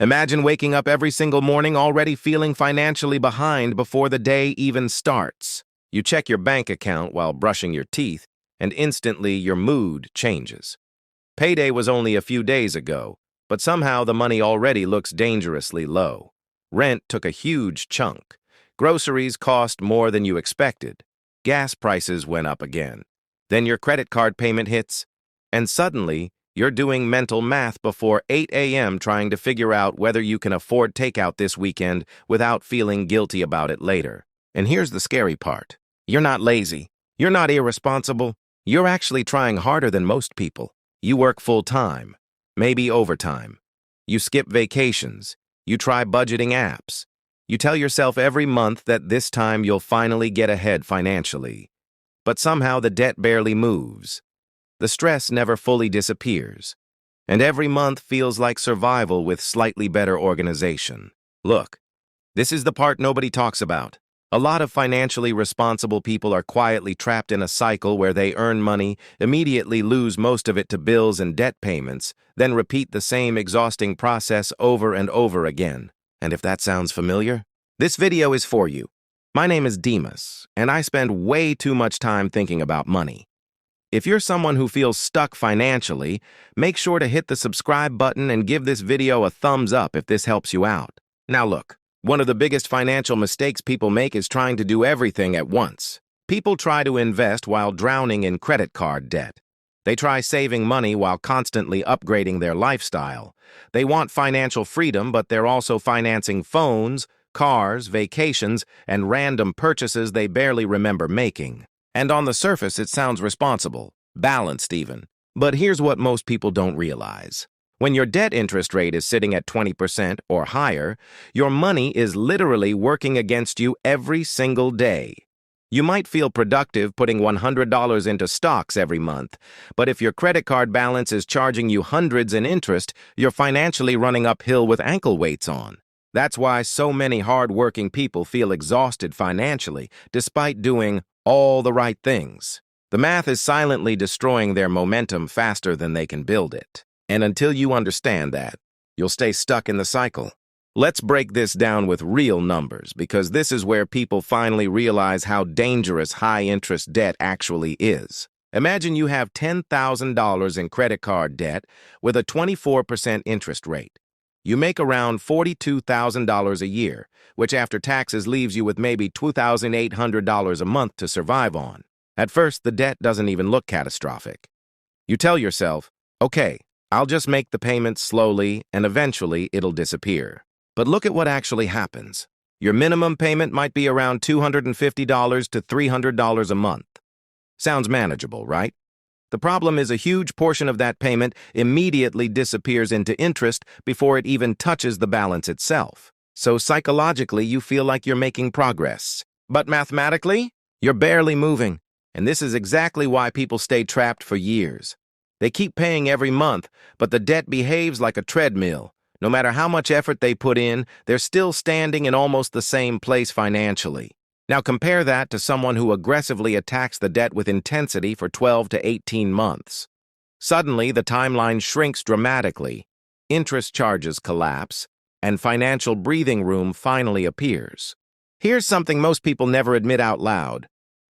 Imagine waking up every single morning already feeling financially behind before the day even starts. You check your bank account while brushing your teeth, and instantly your mood changes. Payday was only a few days ago, but somehow the money already looks dangerously low. Rent took a huge chunk. Groceries cost more than you expected. Gas prices went up again. Then your credit card payment hits, and suddenly you're doing mental math before 8 a.m. trying to figure out whether you can afford takeout this weekend without feeling guilty about it later. And here's the scary part. You're not lazy. You're not irresponsible. You're actually trying harder than most people. You work full-time, maybe overtime. You skip vacations. You try budgeting apps. You tell yourself every month that this time you'll finally get ahead financially. But somehow the debt barely moves. The stress never fully disappears. And every month feels like survival with slightly better organization. Look, this is the part nobody talks about. A lot of financially responsible people are quietly trapped in a cycle where they earn money, immediately lose most of it to bills and debt payments, then repeat the same exhausting process over and over again. And if that sounds familiar, this video is for you. My name is Demas, and I spend way too much time thinking about money. If you're someone who feels stuck financially, make sure to hit the subscribe button and give this video a thumbs up if this helps you out. Now look. One of the biggest financial mistakes people make is trying to do everything at once. People try to invest while drowning in credit card debt. They try saving money while constantly upgrading their lifestyle. They want financial freedom, but they're also financing phones, cars, vacations, and random purchases they barely remember making. And on the surface, it sounds responsible, balanced even. But here's what most people don't realize. When your debt interest rate is sitting at 20% or higher, your money is literally working against you every single day. You might feel productive putting $100 into stocks every month, but if your credit card balance is charging you hundreds in interest, you're financially running uphill with ankle weights on. That's why so many hard-working people feel exhausted financially, despite doing all the right things. The math is silently destroying their momentum faster than they can build it. And until you understand that, you'll stay stuck in the cycle. Let's break this down with real numbers, because this is where people finally realize how dangerous high-interest debt actually is. Imagine you have $10,000 in credit card debt with a 24% interest rate. You make around $42,000 a year, which after taxes leaves you with maybe $2,800 a month to survive on. At first, the debt doesn't even look catastrophic. You tell yourself, okay, I'll just make the payments slowly, and eventually it'll disappear. But look at what actually happens. Your minimum payment might be around $250 to $300 a month. Sounds manageable, right? The problem is a huge portion of that payment immediately disappears into interest before it even touches the balance itself. So psychologically, you feel like you're making progress. But mathematically, you're barely moving. And this is exactly why people stay trapped for years. They keep paying every month, but the debt behaves like a treadmill. No matter how much effort they put in, they're still standing in almost the same place financially. Now compare that to someone who aggressively attacks the debt with intensity for 12 to 18 months. Suddenly, the timeline shrinks dramatically, interest charges collapse, and financial breathing room finally appears. Here's something most people never admit out loud.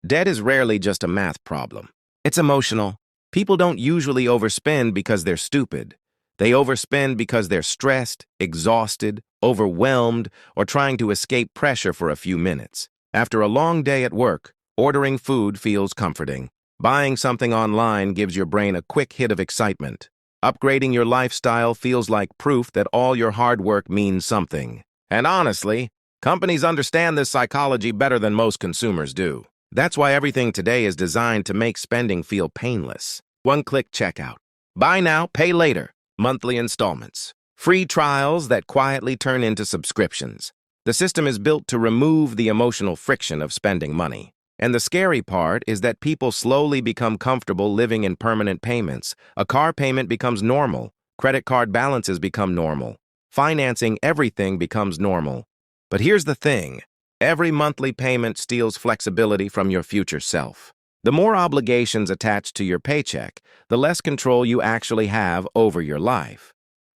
Debt is rarely just a math problem. It's emotional. People don't usually overspend because they're stupid. They overspend because they're stressed, exhausted, overwhelmed, or trying to escape pressure for a few minutes. After a long day at work, ordering food feels comforting. Buying something online gives your brain a quick hit of excitement. Upgrading your lifestyle feels like proof that all your hard work means something. And honestly, companies understand this psychology better than most consumers do. That's why everything today is designed to make spending feel painless. One-click checkout. Buy now, pay later. Monthly installments. Free trials that quietly turn into subscriptions. The system is built to remove the emotional friction of spending money. And the scary part is that people slowly become comfortable living in permanent payments. A car payment becomes normal. Credit card balances become normal. Financing everything becomes normal. But here's the thing. Every monthly payment steals flexibility from your future self. The more obligations attached to your paycheck, the less control you actually have over your life.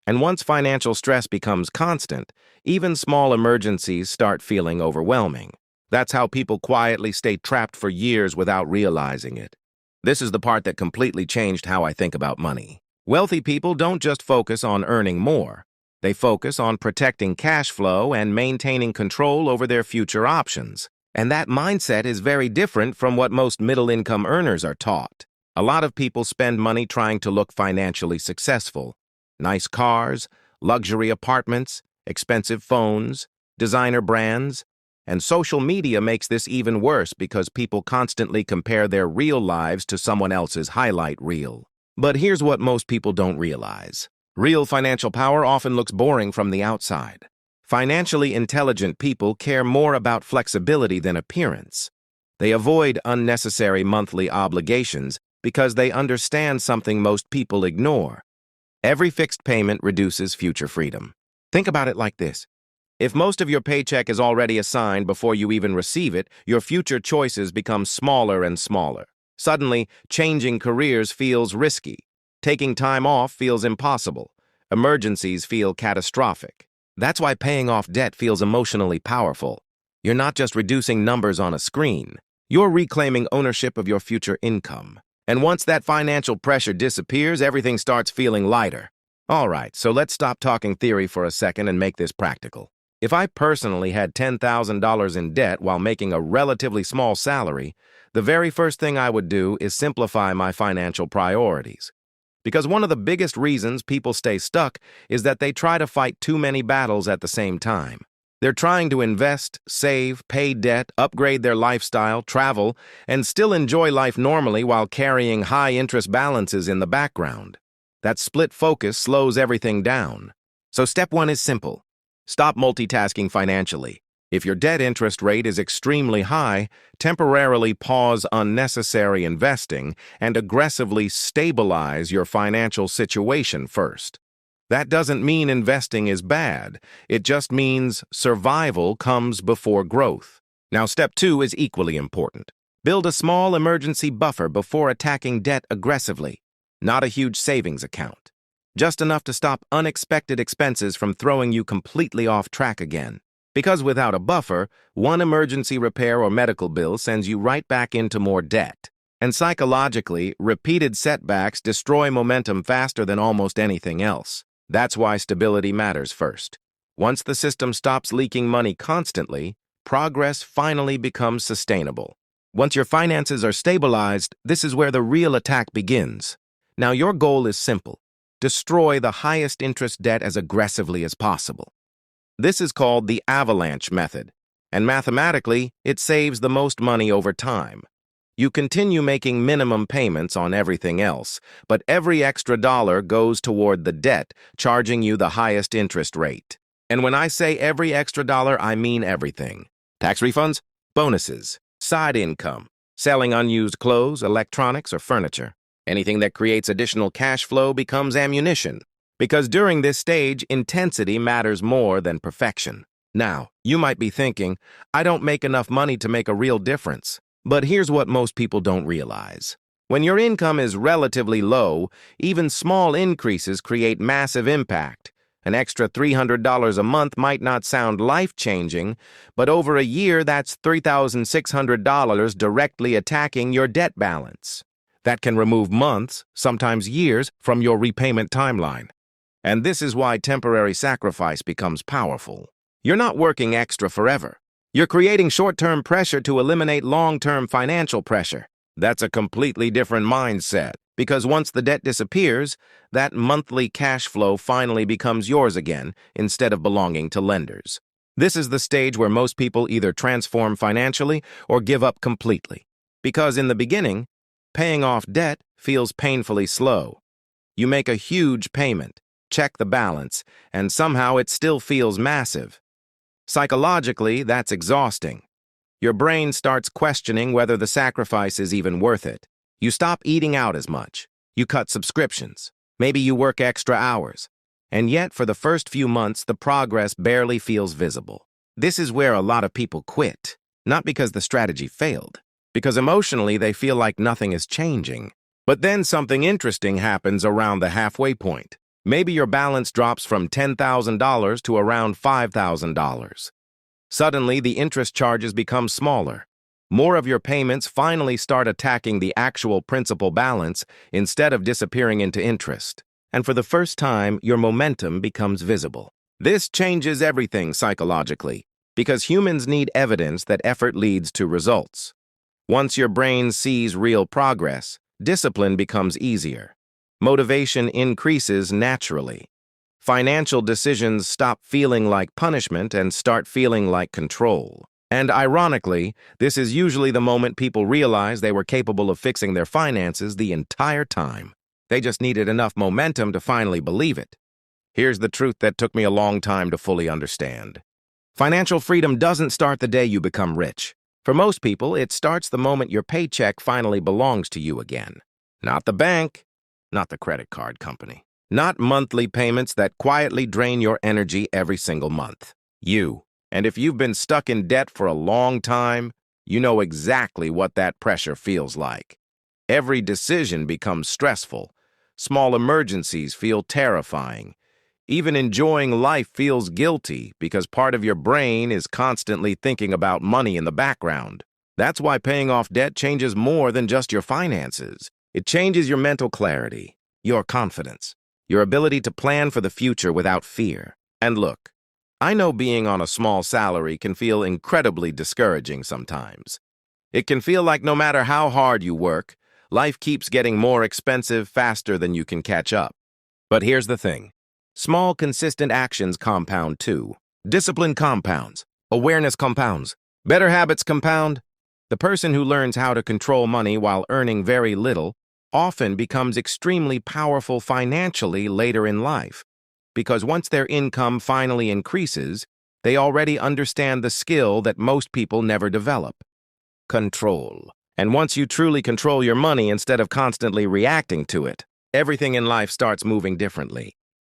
And once financial stress becomes constant, even small emergencies start feeling overwhelming. That's how people quietly stay trapped for years without realizing it. This is the part that completely changed how I think about money. Wealthy people don't just focus on earning more. They focus on protecting cash flow and maintaining control over their future options. And that mindset is very different from what most middle-income earners are taught. A lot of people spend money trying to look financially successful. Nice cars, luxury apartments, expensive phones, designer brands, and social media makes this even worse because people constantly compare their real lives to someone else's highlight reel. But here's what most people don't realize. Real financial power often looks boring from the outside. Financially intelligent people care more about flexibility than appearance. They avoid unnecessary monthly obligations because they understand something most people ignore. Every fixed payment reduces future freedom. Think about it like this. If most of your paycheck is already assigned before you even receive it, your future choices become smaller and smaller. Suddenly, changing careers feels risky. Taking time off feels impossible. Emergencies feel catastrophic. That's why paying off debt feels emotionally powerful. You're not just reducing numbers on a screen. You're reclaiming ownership of your future income. And once that financial pressure disappears, everything starts feeling lighter. All right, so let's stop talking theory for a second and make this practical. If I personally had $10,000 in debt while making a relatively small salary, the very first thing I would do is simplify my financial priorities. Because one of the biggest reasons people stay stuck is that they try to fight too many battles at the same time. They're trying to invest, save, pay debt, upgrade their lifestyle, travel, and still enjoy life normally while carrying high-interest balances in the background. That split focus slows everything down. So step one is simple. Stop multitasking financially. If your debt interest rate is extremely high, temporarily pause unnecessary investing and aggressively stabilize your financial situation first. That doesn't mean investing is bad. It just means survival comes before growth. Now, step two is equally important. Build a small emergency buffer before attacking debt aggressively. Not a huge savings account. Just enough to stop unexpected expenses from throwing you completely off track again. Because without a buffer, one emergency repair or medical bill sends you right back into more debt. And psychologically, repeated setbacks destroy momentum faster than almost anything else. That's why stability matters first. Once the system stops leaking money constantly, progress finally becomes sustainable. Once your finances are stabilized, this is where the real attack begins. Now, your goal is simple. Destroy the highest interest debt as aggressively as possible. This is called the avalanche method, and mathematically, it saves the most money over time. You continue making minimum payments on everything else, but every extra dollar goes toward the debt, charging you the highest interest rate. And when I say every extra dollar, I mean everything. Tax refunds, bonuses, side income, selling unused clothes, electronics, or furniture. Anything that creates additional cash flow becomes ammunition. Because during this stage, intensity matters more than perfection. Now, you might be thinking, I don't make enough money to make a real difference. But here's what most people don't realize. When your income is relatively low, even small increases create massive impact. An extra $300 a month might not sound life-changing, but over a year, that's $3,600 directly attacking your debt balance. That can remove months, sometimes years, from your repayment timeline. And this is why temporary sacrifice becomes powerful. You're not working extra forever. You're creating short-term pressure to eliminate long-term financial pressure. That's a completely different mindset, because once the debt disappears, that monthly cash flow finally becomes yours again, instead of belonging to lenders. This is the stage where most people either transform financially or give up completely. Because in the beginning, paying off debt feels painfully slow. You make a huge payment, check the balance, and somehow it still feels massive. Psychologically, that's exhausting. Your brain starts questioning whether the sacrifice is even worth it. You stop eating out as much. You cut subscriptions. Maybe you work extra hours. And yet, for the first few months, the progress barely feels visible. This is where a lot of people quit. Not because the strategy failed, because emotionally they feel like nothing is changing. But then something interesting happens around the halfway point. Maybe your balance drops from $10,000 to around $5,000. Suddenly, the interest charges become smaller. More of your payments finally start attacking the actual principal balance instead of disappearing into interest. And for the first time, your momentum becomes visible. This changes everything psychologically, because humans need evidence that effort leads to results. Once your brain sees real progress, discipline becomes easier. Motivation increases naturally. Financial decisions stop feeling like punishment and start feeling like control. And ironically, this is usually the moment people realize they were capable of fixing their finances the entire time. They just needed enough momentum to finally believe it. Here's the truth that took me a long time to fully understand. Financial freedom doesn't start the day you become rich. For most people, it starts the moment your paycheck finally belongs to you again. Not the bank, not the credit card company, not monthly payments that quietly drain your energy every single month. You. And if you've been stuck in debt for a long time, you know exactly what that pressure feels like. Every decision becomes stressful. Small emergencies feel terrifying. Even enjoying life feels guilty because part of your brain is constantly thinking about money in the background. That's why paying off debt changes more than just your finances. It changes your mental clarity, your confidence, your ability to plan for the future without fear. And look, I know being on a small salary can feel incredibly discouraging sometimes. It can feel like no matter how hard you work, life keeps getting more expensive faster than you can catch up. But here's the thing. Small, consistent actions compound too. Discipline compounds. Awareness compounds. Better habits compound. The person who learns how to control money while earning very little often becomes extremely powerful financially later in life. Because once their income finally increases, they already understand the skill that most people never develop. Control. And once you truly control your money instead of constantly reacting to it, everything in life starts moving differently.